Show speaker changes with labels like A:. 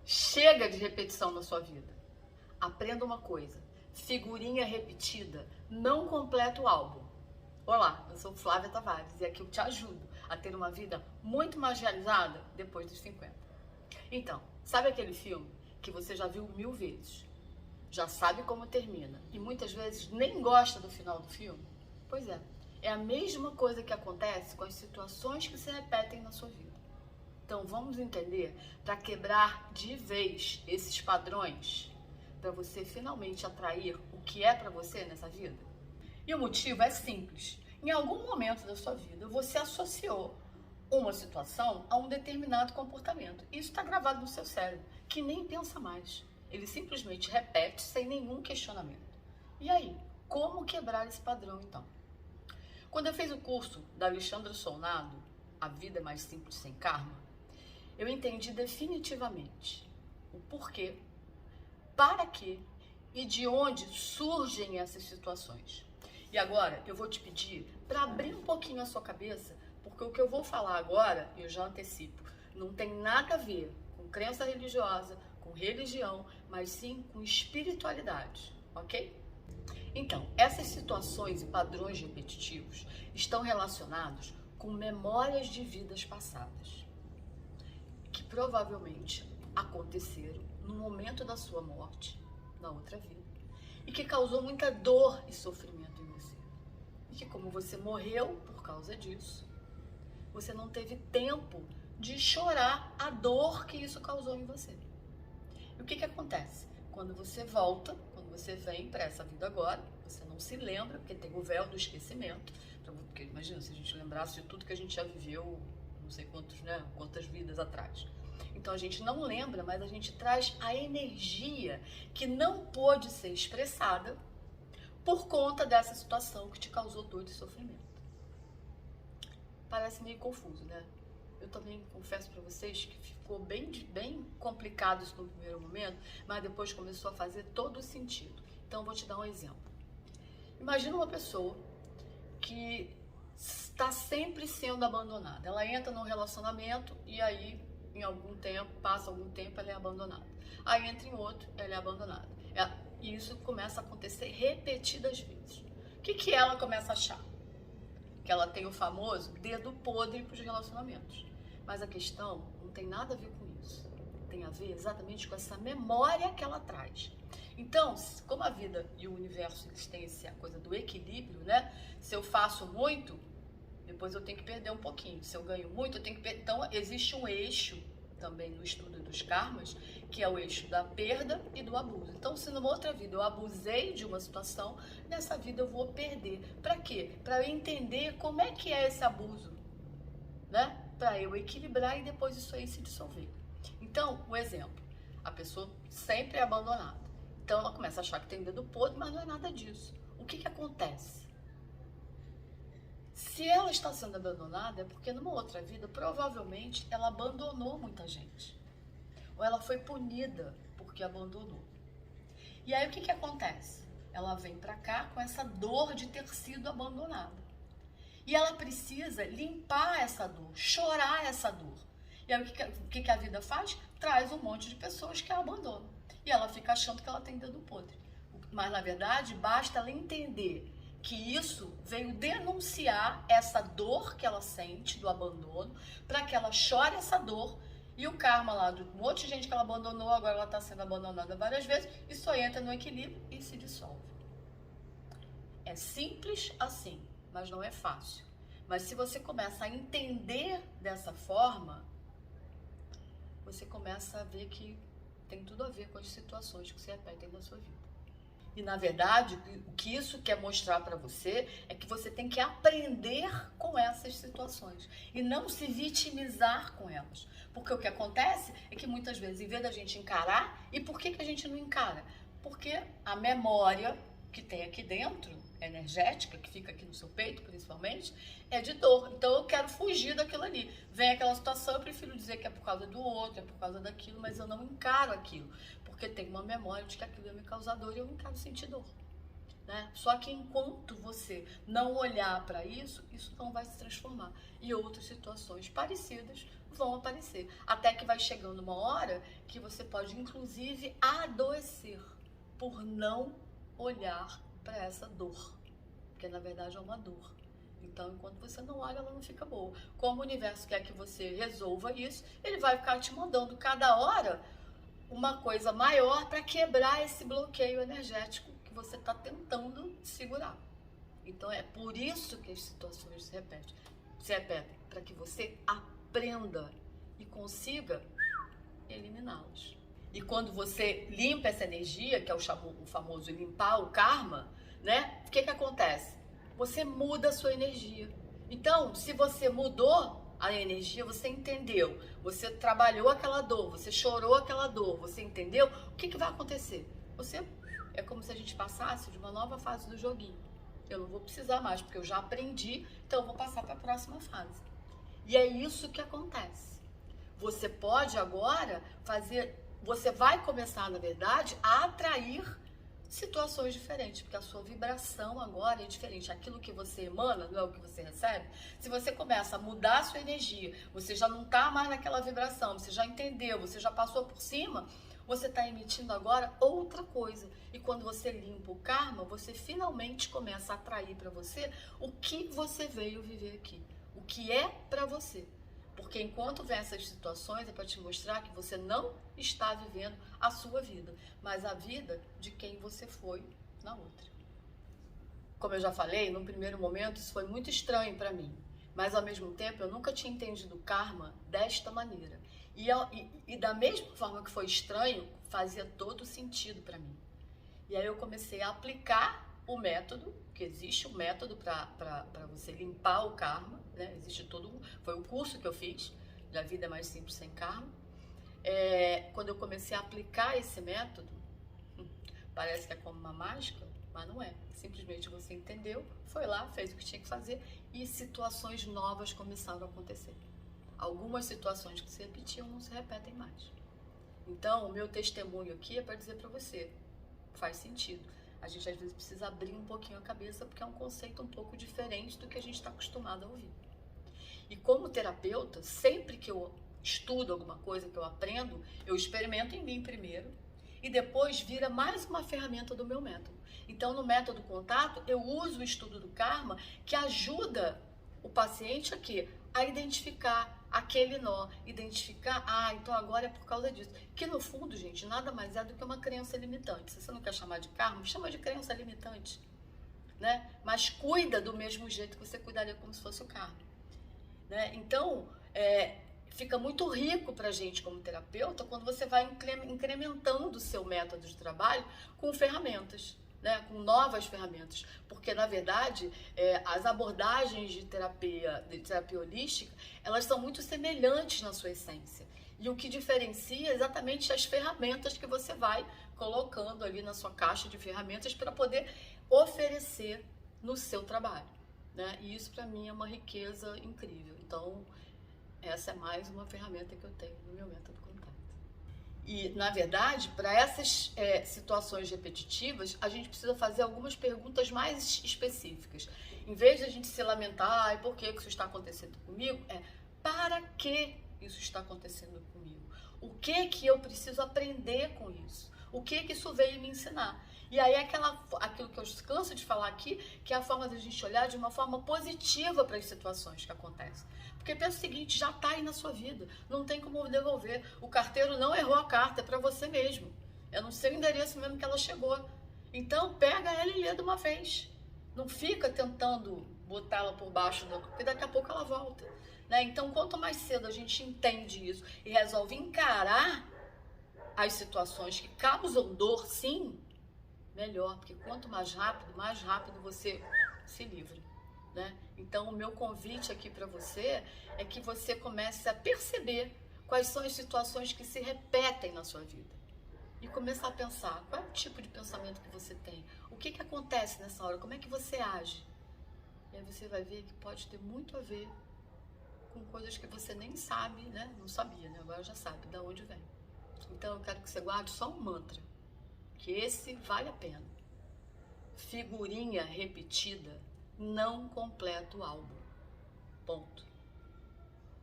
A: Chega de repetição na sua vida. Aprenda uma coisa: figurinha repetida não completa o álbum. Olá, eu sou Flávia Tavares e aqui eu te ajudo a ter uma vida muito mais realizada depois dos 50. Então, sabe aquele filme que você já viu 1000 vezes? Já sabe como termina e muitas vezes nem gosta do final do filme? Pois é a mesma coisa que acontece com as situações que se repetem na sua vida. Então vamos entender para quebrar de vez esses padrões, para você finalmente atrair o que é para você nessa vida. E o motivo é simples. Em algum momento da sua vida você associou uma situação a um determinado comportamento. Isso está gravado no seu cérebro, que nem pensa mais. Ele simplesmente repete sem nenhum questionamento. E aí, como quebrar esse padrão então? Quando eu fiz o curso da Alexandra Solnado, A Vida é Mais Simples Sem Karma, eu entendi definitivamente o porquê, para quê e de onde surgem essas situações. E agora eu vou te pedir para abrir um pouquinho a sua cabeça, porque o que eu vou falar agora, eu já antecipo, não tem nada a ver com crença religiosa, com religião, mas sim com espiritualidade, ok? Então, essas situações e padrões repetitivos estão relacionados com memórias de vidas passadas, que provavelmente aconteceram no momento da sua morte, na outra vida, e que causou muita dor e sofrimento em você. E que como você morreu por causa disso, você não teve tempo de chorar a dor que isso causou em você. E o que acontece? Quando você volta, quando você vem para essa vida agora, você não se lembra, porque tem o véu do esquecimento. Porque imagina, se a gente lembrasse de tudo que a gente já viveu, não sei quantas vidas atrás. Então a gente não lembra, mas a gente traz a energia que não pôde ser expressada por conta dessa situação que te causou dor e sofrimento. Parece meio confuso, né? Eu também confesso para vocês que ficou bem complicado isso no primeiro momento, mas depois começou a fazer todo o sentido. Então eu vou te dar um exemplo. Imagina uma pessoa que está sempre sendo abandonada. Ela entra num relacionamento e aí, passa algum tempo, ela é abandonada. Aí entra em outro, ela é abandonada. E isso começa a acontecer repetidas vezes. O que ela começa a achar? Que ela tem o famoso dedo podre para os relacionamentos. Mas a questão não tem nada a ver com isso. Tem a ver exatamente com essa memória que ela traz. Então, como a vida e o universo eles têm essa coisa do equilíbrio, né? Se eu faço muito, depois eu tenho que perder um pouquinho. Se eu ganho muito, eu tenho que perder. Então, existe um eixo também no estudo dos karmas, que é o eixo da perda e do abuso. Então, se numa outra vida eu abusei de uma situação, nessa vida eu vou perder. Para quê? Para eu entender como é que é esse abuso, né? Para eu equilibrar e depois isso aí se dissolver. Então, o exemplo, a pessoa sempre é abandonada. Então, ela começa a achar que tem dedo podre, mas não é nada disso. O que acontece? Se ela está sendo abandonada, é porque numa outra vida, provavelmente, ela abandonou muita gente. Ou ela foi punida porque abandonou. E aí, o que acontece? Ela vem pra cá com essa dor de ter sido abandonada. E ela precisa limpar essa dor, chorar essa dor. E aí, o que a vida faz? Traz um monte de pessoas que a abandonam. E ela fica achando que ela tem dedo podre. Mas, na verdade, basta ela entender que isso veio denunciar essa dor que ela sente do abandono, para que ela chore essa dor, e o karma lá do monte de gente que ela abandonou, agora ela está sendo abandonada várias vezes, e só entra no equilíbrio e se dissolve. É simples assim, mas não é fácil. Mas se você começa a entender dessa forma, você começa a ver que tem tudo a ver com as situações que se repetem na sua vida. E, na verdade, o que isso quer mostrar para você é que você tem que aprender com essas situações e não se vitimizar com elas. Porque o que acontece é que muitas vezes, em vez da gente encarar, e por que a gente não encara? Porque a memória que tem aqui dentro, energética, que fica aqui no seu peito, principalmente, é de dor. Então, eu quero fugir daquilo ali. Vem aquela situação, eu prefiro dizer que é por causa do outro, é por causa daquilo, mas eu não encaro aquilo. Porque tem uma memória de que aquilo ia me causar dor e eu não quero sentir dor. Né? Só que enquanto você não olhar para isso, isso não vai se transformar. E outras situações parecidas vão aparecer. Até que vai chegando uma hora que você pode, inclusive, adoecer por não olhar para essa dor. Porque, na verdade, é uma dor. Então, enquanto você não olha, ela não fica boa. Como o universo quer que você resolva isso, ele vai ficar te mandando cada hora uma coisa maior para quebrar esse bloqueio energético que você está tentando segurar. Então, é por isso que as situações se repetem, para que você aprenda e consiga eliminá-las. E quando você limpa essa energia, que é o famoso limpar o karma, né? O que acontece? Você muda a sua energia. Então, se você mudou a energia, você entendeu, você trabalhou aquela dor, você chorou aquela dor, você entendeu, o que vai acontecer? É como se a gente passasse de uma nova fase do joguinho. Eu não vou precisar mais, porque eu já aprendi, então eu vou passar para a próxima fase. E é isso que acontece. Você pode agora você vai começar, na verdade, a atrair situações diferentes, porque a sua vibração agora é diferente. Aquilo que você emana não é o que você recebe. Se você começa a mudar a sua energia, você já não está mais naquela vibração, você já entendeu, você já passou por cima, você está emitindo agora outra coisa. E quando você limpa o karma, você finalmente começa a atrair para você o que você veio viver aqui, o que é para você. Porque enquanto vem essas situações, é para te mostrar que você não está vivendo a sua vida, mas a vida de quem você foi na outra. Como eu já falei, num primeiro momento isso foi muito estranho para mim, mas ao mesmo tempo eu nunca tinha entendido o karma desta maneira. E da mesma forma que foi estranho, fazia todo sentido para mim. E aí eu comecei a aplicar o método, que existe um método para você limpar o karma, né? Foi o curso que eu fiz, da Vida é Mais Simples Sem Karma. Quando eu comecei a aplicar esse método, parece que é como uma mágica, mas não é. Simplesmente você entendeu, foi lá, fez o que tinha que fazer e situações novas começaram a acontecer. Algumas situações que se repetiam não se repetem mais. Então, o meu testemunho aqui é para dizer para você, faz sentido. A gente às vezes precisa abrir um pouquinho a cabeça porque é um conceito um pouco diferente do que a gente está acostumado a ouvir. E como terapeuta, sempre que eu estudo alguma coisa, que eu aprendo, eu experimento em mim primeiro e depois vira mais uma ferramenta do meu método. Então, no método contato, eu uso o estudo do karma que ajuda o paciente a identificar aquele nó, então agora é por causa disso. Que no fundo, gente, nada mais é do que uma crença limitante. Se você não quer chamar de karma, chama de crença limitante, né? Mas cuida do mesmo jeito que você cuidaria como se fosse o karma, né? Então, fica muito rico pra gente como terapeuta quando você vai incrementando o seu método de trabalho com ferramentas, né, com novas ferramentas, porque na verdade as abordagens de terapia holística, elas são muito semelhantes na sua essência, e o que diferencia é exatamente as ferramentas que você vai colocando ali na sua caixa de ferramentas para poder oferecer no seu trabalho, né? E isso para mim é uma riqueza incrível. Então essa é mais uma ferramenta que eu tenho no meu método contato. E, na verdade, para essas situações repetitivas, a gente precisa fazer algumas perguntas mais específicas. Em vez de a gente se lamentar, por que isso está acontecendo comigo? Para que isso está acontecendo comigo? O que eu preciso aprender com isso? O que isso veio me ensinar? E aí aquilo que eu canso de falar aqui, que é a forma da gente olhar de uma forma positiva para as situações que acontecem. Porque pensa o seguinte, já está aí na sua vida, não tem como devolver. O carteiro não errou a carta, é para você mesmo. É no seu endereço mesmo que ela chegou. Então pega ela e lê de uma vez. Não fica tentando botá-la por baixo, porque daqui a pouco ela volta, né? Então quanto mais cedo a gente entende isso e resolve encarar as situações que causam dor, sim, melhor, porque quanto mais rápido você se livra, né? Então, o meu convite aqui para você é que você comece a perceber quais são as situações que se repetem na sua vida e começar a pensar qual é o tipo de pensamento que você tem, o que acontece nessa hora, como é que você age. E aí você vai ver que pode ter muito a ver com coisas que você nem sabe, né? Não sabia, né? Agora já sabe de onde vem. Então, eu quero que você guarde só um mantra, que esse vale a pena. Figurinha repetida não completa o álbum. Ponto.